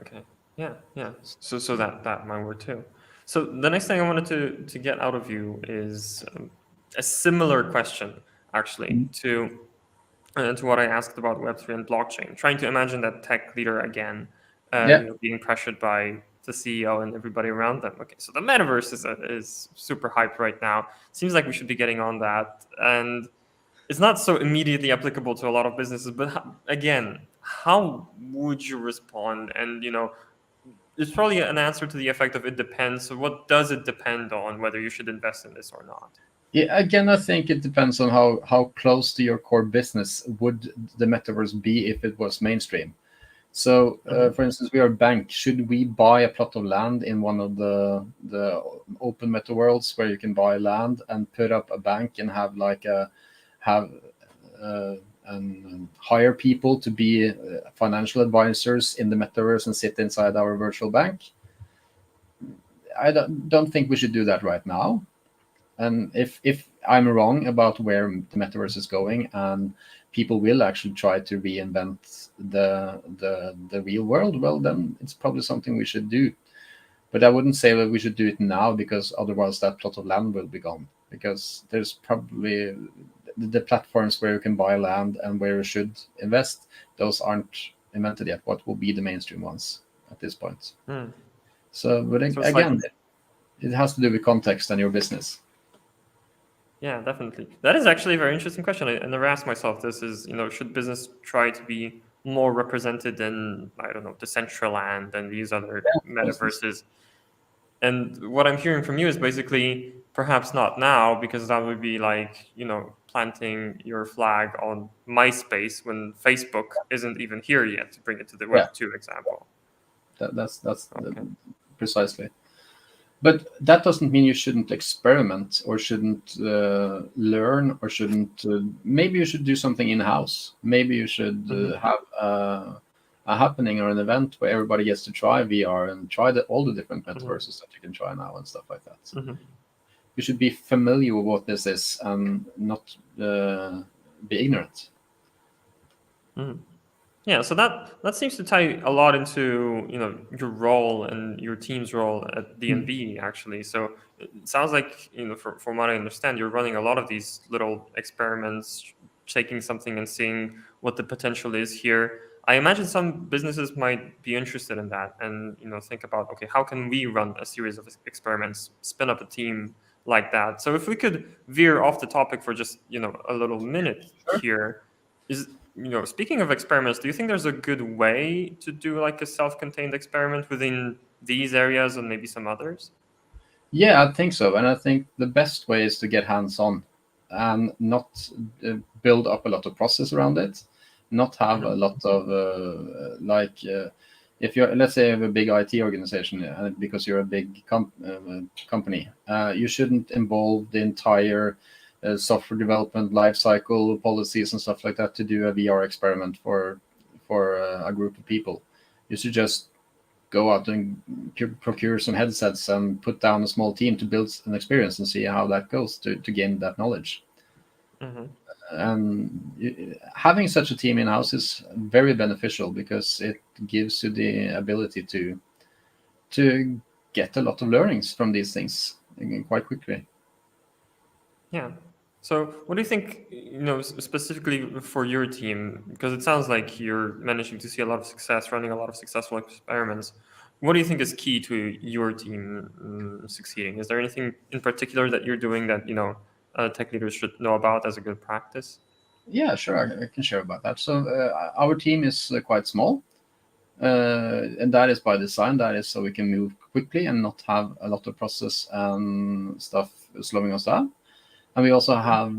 Okay. Yeah, yeah. So that might work too. So the next thing I wanted to get out of you is a similar question, actually, Mm. to what I asked about Web3 and blockchain. Trying to imagine that tech leader again, Yeah, being pressured by the CEO and everybody around them. Okay, so the metaverse is super hyped right now. Seems like we should be getting on that, and it's not so immediately applicable to a lot of businesses. But again, how would you respond? And it's probably an answer to the effect of it depends. So what does it depend on whether you should invest in this or not? Yeah, again, I think it depends on how close to your core business would the metaverse be if it was mainstream. So, for instance, we are a bank. Should we buy a plot of land in one of the open meta worlds where you can buy land and put up a bank and have like a have and hire people to be financial advisors in the metaverse and sit inside our virtual bank? I don't think we should do that right now. And if I'm wrong about where the metaverse is going, and people will actually try to reinvent the real world, well, then it's probably something we should do. But I wouldn't say that we should do it now, because otherwise that plot of land will be gone. Because there's probably the platforms where you can buy land and where you should invest, those aren't invented yet. What will be the mainstream ones at this point? Mm. So, but So it's like, again, it has to do with context and your business. yeah, definitely. That is actually a very interesting question. I never asked myself this is, should business try to be more represented in, I don't know, Decentraland and these other For instance. metaverses? And what I'm hearing from you is basically perhaps not now, because that would be like, planting your flag on MySpace when Facebook isn't even here yet, to bring it to the Yeah, Web2 example. that's Okay. precisely. But that doesn't mean you shouldn't experiment or shouldn't learn or shouldn't. Maybe you should do something in house. Maybe you should have a happening or an event where everybody gets to try VR and try all the different metaverses that you can try now and stuff like that. You should be familiar with what this is and not be ignorant. Yeah, so that seems to tie a lot into your role and your team's role at DNB actually. So it sounds like from what I understand, you're running a lot of these little experiments, taking something and seeing what the potential is here. I imagine some businesses might be interested in that and think about, okay, how can we run a series of experiments, spin up a team like that. So if we could veer off the topic for just a little minute here, is speaking of experiments, do you think there's a good way to do like a self-contained experiment within these areas and maybe some others? Yeah, I think so. And I think the best way is to get hands-on and not build up a lot of process around it, not have a lot of if you're, let's say, you have a big IT organization, because you're a big company, you shouldn't involve the entire software development lifecycle policies and stuff like that to do a VR experiment for a group of people. You should just go out and procure some headsets and put down a small team to build an experience and see how that goes to gain that knowledge. And having such a team in house is very beneficial because it gives you the ability to get a lot of learnings from these things quite quickly. Yeah. So what do you think, specifically for your team, because it sounds like you're managing to see a lot of success, running a lot of successful experiments. What do you think is key to your team succeeding? Is there anything in particular that you're doing that, tech leaders should know about as a good practice? Yeah, sure, I can share about that. So our team is quite small, and that is by design. That is so we can move quickly and not have a lot of process and stuff slowing us down. And we also have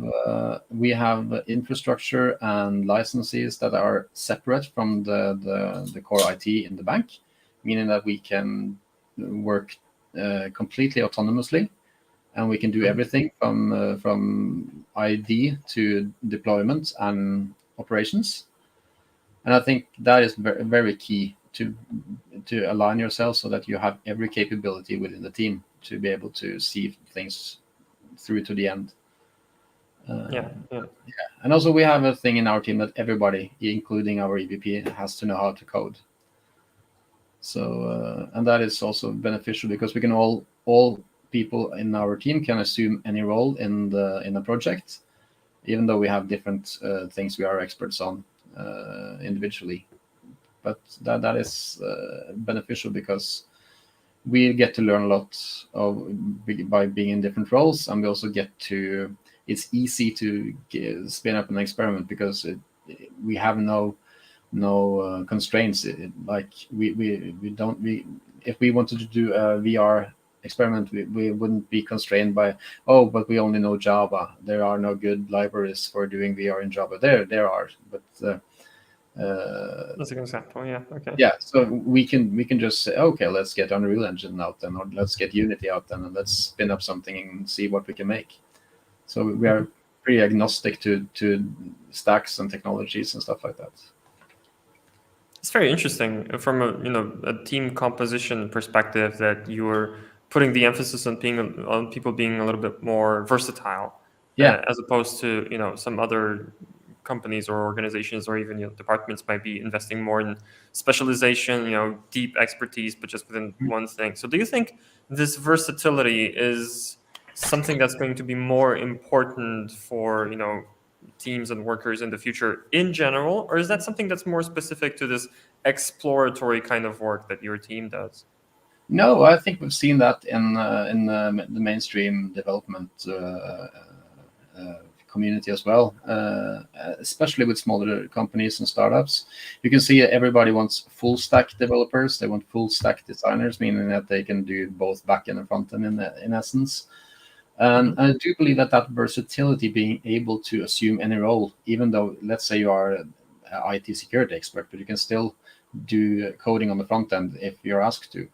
infrastructure and licenses that are separate from the core IT in the bank, meaning that we can work completely autonomously, and we can do everything from ID to deployment and operations. And I think that is very, very key to align yourself so that you have every capability within the team to be able to see things through to the end. Yeah. And also we have a thing in our team that everybody, including our EVP, has to know how to code. So and that is also beneficial because we can all people in our team can assume any role in a project, even though we have different things we are experts on individually. But that is beneficial because we get to learn a lot by being in different roles, and we also get to. It's easy to spin up an experiment because we have no constraints. Like we if we wanted to do a VR experiment, we wouldn't be constrained by, oh, but we only know Java. There are no good libraries for doing VR in Java. There are, but That's a good example. Yeah. Okay. yeah. So we can just say, okay, let's get Unreal Engine out then, or let's get Unity out then, and let's spin up something and see what we can make. So we are pretty agnostic to stacks and technologies and stuff like that. It's very interesting from a team composition perspective that you're putting the emphasis on people being a little bit more versatile, Yeah. as opposed to some other companies or organizations or even departments might be investing more in specialization, deep expertise, but just within one thing. So do you think this versatility is something that's going to be more important for teams and workers in the future in general, or is that something that's more specific to this exploratory kind of work that your team does? No, I think we've seen that in the mainstream development community as well, especially with smaller companies and startups. You can see everybody wants full stack developers. They want full stack designers, meaning that they can do both back end and front end in essence. And I do believe that versatility, being able to assume any role, even though, let's say you are an IT security expert, but you can still do coding on the front end if you're asked to.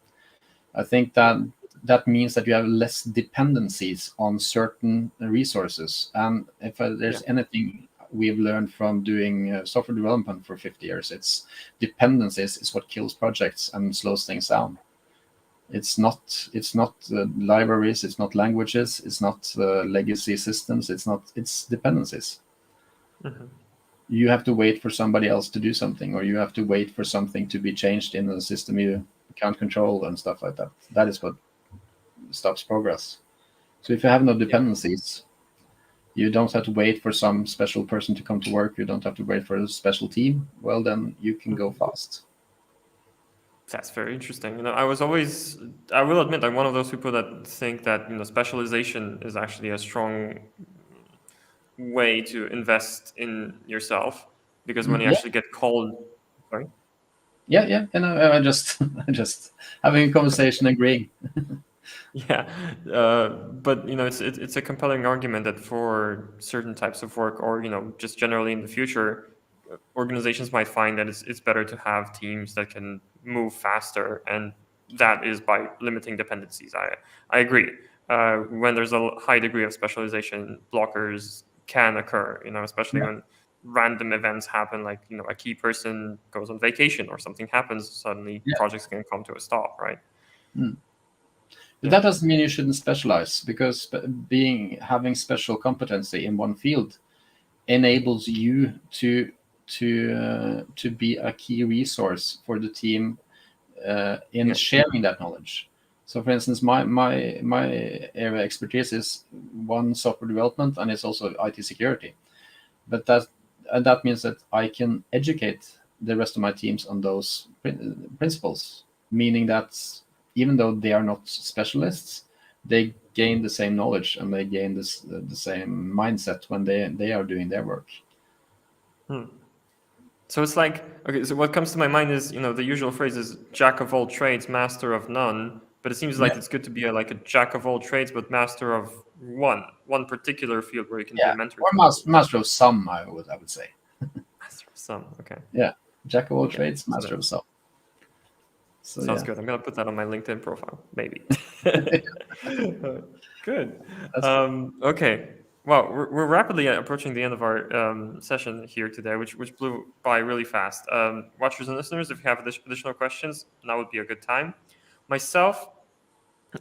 I think that means that you have less dependencies on certain resources. And if there's anything we've learned from doing software development for 50 years, it's dependencies is what kills projects and slows things down. It's not libraries, it's not languages, it's not legacy systems, it's dependencies. You have to wait for somebody else to do something, or you have to wait for something to be changed in a system you can't control and stuff like that. That is what stops progress. So if you have no dependencies, you don't have to wait for some special person to come to work, you don't have to wait for a special team, well, then you can go fast. That's very interesting. I will admit, I'm one of those people that think that specialization is actually a strong way to invest in yourself, because when you Yeah, actually get called, sorry. yeah. And I just I just having a conversation, agreeing. Yeah, but it's a compelling argument that for certain types of work, or just generally in the future, organizations might find that it's better to have teams that can move faster, and that is by limiting dependencies. I agree. When there's a high degree of specialization, blockers can occur. Especially Yeah. when random events happen, like a key person goes on vacation or something happens, suddenly Yeah. projects can come to a stop, right? Mm. But Yeah. that doesn't mean you shouldn't specialize, because having special competency in one field enables you to be a key resource for the team in Yeah. sharing that knowledge. So, for instance, my area of expertise is one, software development, and it's also IT security. But that means that I can educate the rest of my teams on those principles, meaning that even though they are not specialists, they gain the same knowledge and they gain the same mindset when they are doing their work. Hmm. So it's like, okay, so what comes to my mind is, the usual phrase is jack of all trades, master of none. But it seems like Yeah, it's good to be like a jack of all trades, but master of one particular field where you can be a yeah, mentor or to others. master of some, I would say. Master of some, okay. Yeah, jack of all Okay. trades, So master that of some. So sounds yeah, good. I'm gonna put that on my LinkedIn profile, maybe. Good. that's good. Okay. Well, we're rapidly approaching the end of our session here today, which blew by really fast. Watchers and listeners, if you have additional questions, now would be a good time. Myself,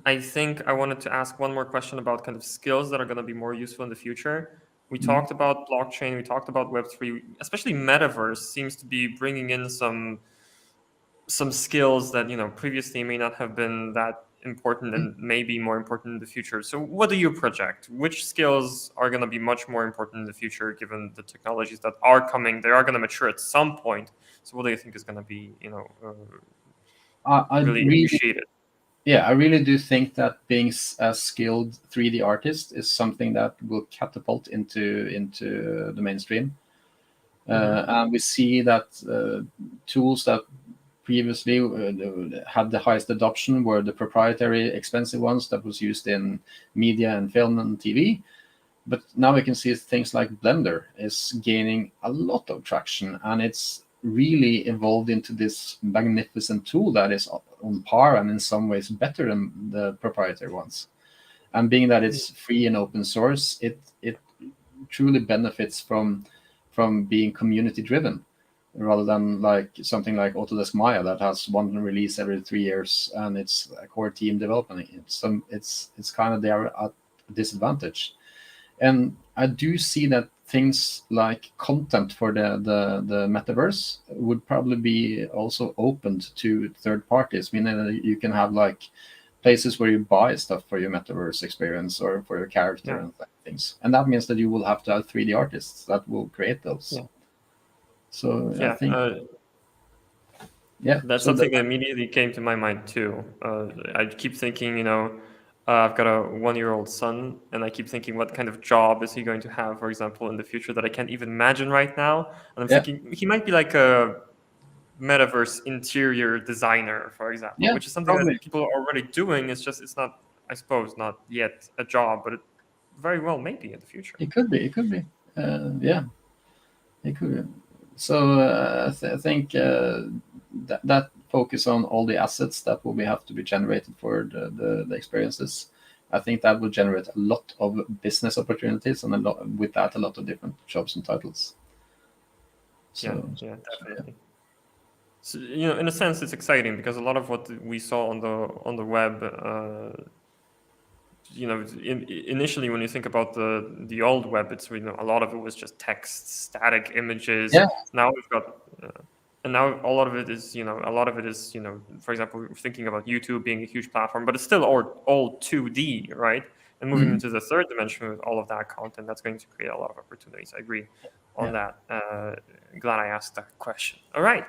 I think I wanted to ask one more question about kind of skills that are going to be more useful in the future. We Mhm. talked about blockchain, we talked about Web3, especially metaverse seems to be bringing in some skills that previously may not have been that important and may be more important in the future. So what do you project? Which skills are going to be much more important in the future given the technologies that are coming? They are going to mature at some point. So what do you think is going to be I really really, appreciated? yeah, I really do think that being a skilled 3D artist is something that will catapult into the mainstream. Hmm. And we see that tools that previously had the highest adoption were the proprietary expensive ones that was used in media and film and TV. But now we can see things like Blender is gaining a lot of traction, and it's really evolved into this magnificent tool that is on par and in some ways better than the proprietary ones. And being that it's free and open source, it truly benefits from being community driven, rather than like something like Autodesk Maya that has one release every 3 years and it's a core team developing it. So it's kind of there at a disadvantage. And I do see that things like content for the metaverse would probably be also opened to third parties, meaning that you can have like places where you buy stuff for your metaverse experience or for your character and things. And that means that you will have to have 3D artists that will create those. So I think, that's something that immediately came to my mind too. I keep thinking, I've got a 1-year-old son, and I keep thinking, what kind of job is he going to have, for example, in the future that I can't even imagine right now? And I'm thinking he might be like a metaverse interior designer, for example, which is something that people are already doing. It's not, I suppose, not yet a job, but it very well may be in the future. It could be. It could be. It could be. So I think that focus on all the assets that will have to be generated for the experiences, I think that will generate a lot of business opportunities, and with that, a lot of different jobs and titles. So, yeah, definitely. So, in a sense, it's exciting because a lot of what we saw on the web, initially when you think about the old web, it's a lot of it was just text, static images. Now we've got, and now a lot of it is for example, we're thinking about YouTube being a huge platform, but it's still all 2D, right? And moving into the third dimension with all of that content, that's going to create a lot of opportunities. I agree on that. Glad I asked that question. All right.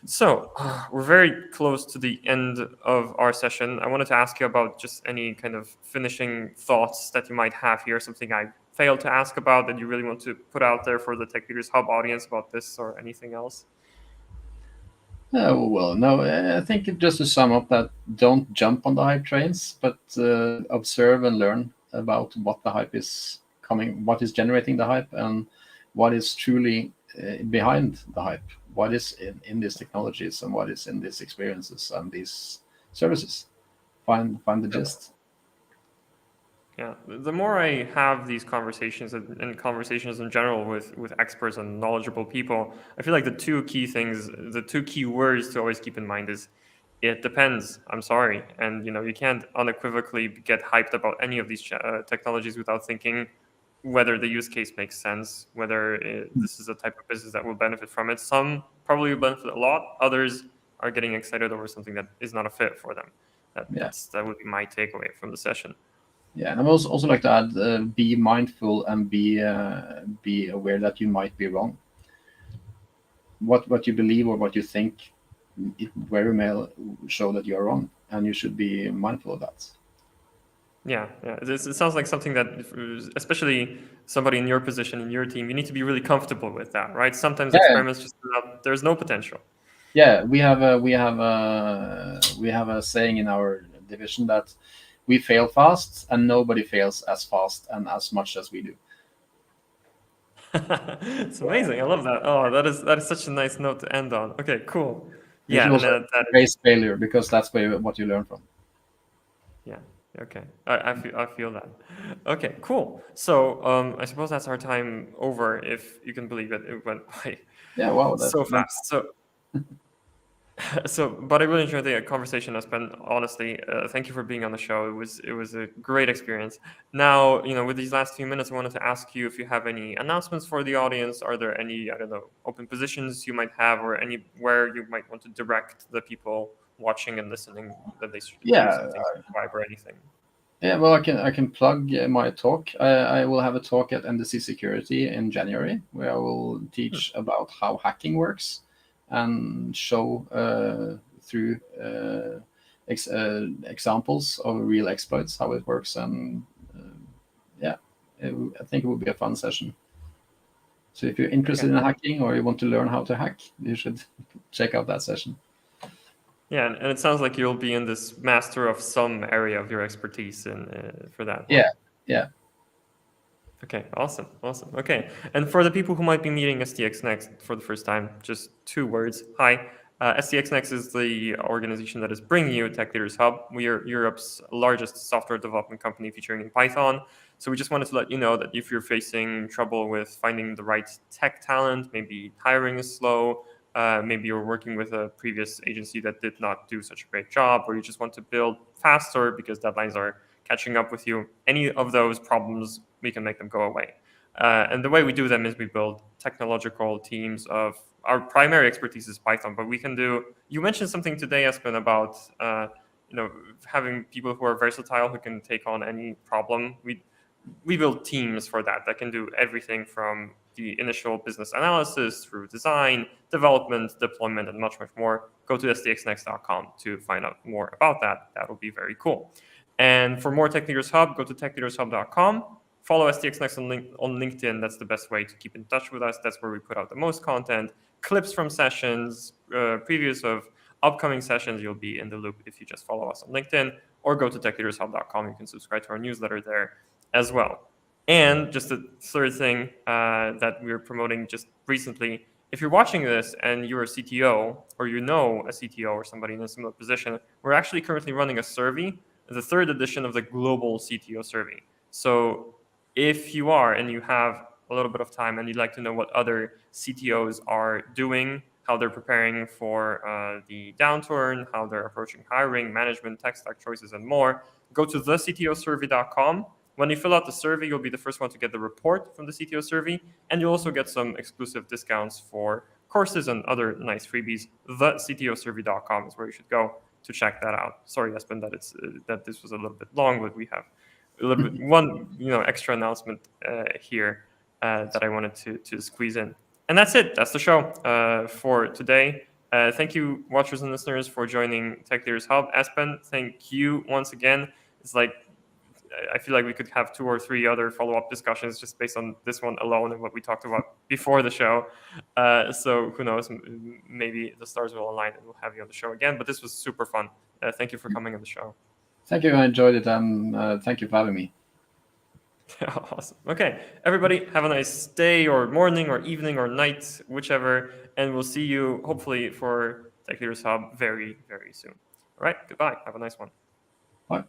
So we're very close to the end of our session. I wanted to ask you about just any kind of finishing thoughts that you might have here, something I failed to ask about that you really want to put out there for the Tech Leaders Hub audience about this or anything else. Well, no, I think just to sum up that don't jump on the hype trains, but observe and learn about what the hype is coming, what is generating the hype, and what is truly behind the hype. What is in these technologies and what is in these experiences and these services. Find the gist. Yeah, the more I have these conversations and conversations in general with experts and knowledgeable people, I feel like the two key words to always keep in mind is it depends. I'm sorry. And, you can't unequivocally get hyped about any of these technologies without thinking whether the use case makes sense, whether this is a type of business that will benefit from it. Some probably will benefit a lot. Others are getting excited over something that is not a fit for them. That would be my takeaway from the session. Yeah, and I would also like to add, be mindful and be aware that you might be wrong. What you believe or what you think, it very may show that you are wrong, and you should be mindful of that. Yeah. It sounds like something that, especially somebody in your position, in your team, you need to be really comfortable with that, right? Sometimes experiments just there's no potential. Yeah, we have a saying in our division that we fail fast, and nobody fails as fast and as much as we do. It's amazing. I love that. Oh, that is such a nice note to end on. Okay, cool. Yeah, and embrace failure, because that's what you learn from. Yeah. Okay. I feel that. Okay. Cool. So I suppose that's our time over. If you can believe it, it went by. Yeah. Wow. So fast. But I really enjoyed the conversation, Espen. Honestly, thank you for being on the show. It was a great experience. Now, with these last few minutes, I wanted to ask you if you have any announcements for the audience. Are there any, I don't know, open positions you might have, or anywhere you might want to direct the people watching and listening that they should do something, subscribe or anything? Yeah, well, I can plug my talk. I will have a talk at NDC Security in January, where I will teach about how hacking works and show through examples of real exploits how it works. And I think it will be a fun session. So if you're interested in hacking or you want to learn how to hack, you should check out that session. Yeah, and it sounds like you'll be in this master of some area of your expertise in for that one. Yeah, yeah. Okay, awesome, awesome. Okay, and for the people who might be meeting STX Next for the first time, just 2 words. Hi, STX Next is the organization that is bringing you Tech Leaders Hub. We are Europe's largest software development company featuring in Python. So we just wanted to let you know that if you're facing trouble with finding the right tech talent, maybe hiring is slow, maybe you're working with a previous agency that did not do such a great job, or you just want to build faster because deadlines are catching up with you, any of those problems, we can make them go away. And the way we do them is we build technological teams of our primary expertise is Python, but we can do. You mentioned something today, Espen, about having people who are versatile who can take on any problem. We build teams for that can do everything from the initial business analysis through design, development, deployment, and much, much more. Go to stxnext.com to find out more about that. That will be very cool. And for more Tech Leaders Hub, go to techleadershub.com. Follow STX Next on LinkedIn. That's the best way to keep in touch with us. That's where we put out the most content, clips from sessions, previews of upcoming sessions. You'll be in the loop if you just follow us on LinkedIn, or go to techleadershub.com. You can subscribe to our newsletter there as well. And just the third thing that we're promoting just recently, if you're watching this and you're a CTO or you know a CTO or somebody in a similar position, we're actually currently running a survey, the 3rd edition of the Global CTO Survey. So if you are and you have a little bit of time and you'd like to know what other CTOs are doing, how they're preparing for the downturn, how they're approaching hiring, management, tech stack choices, and more, go to thectosurvey.com. When you fill out the survey, you'll be the first one to get the report from the CTO survey, and you'll also get some exclusive discounts for courses and other nice freebies. Thectosurvey.com is where you should go to check that out. Sorry, Espen, that this was a little bit long, but we have a little bit one extra announcement here that I wanted to squeeze in. And that's it. That's the show for today. Thank you, watchers and listeners, for joining Tech Leaders Hub. Espen, thank you once again. It's like I feel like we could have 2 or 3 other follow-up discussions just based on this one alone and what we talked about before the show. So who knows? Maybe the stars will align and we'll have you on the show again. But this was super fun. Thank you for coming on the show. Thank you. I enjoyed it. Thank you for having me. Awesome. Okay, everybody, have a nice day or morning or evening or night, whichever. And we'll see you hopefully for Tech Leaders Hub very, very soon. All right, goodbye. Have a nice one. Bye.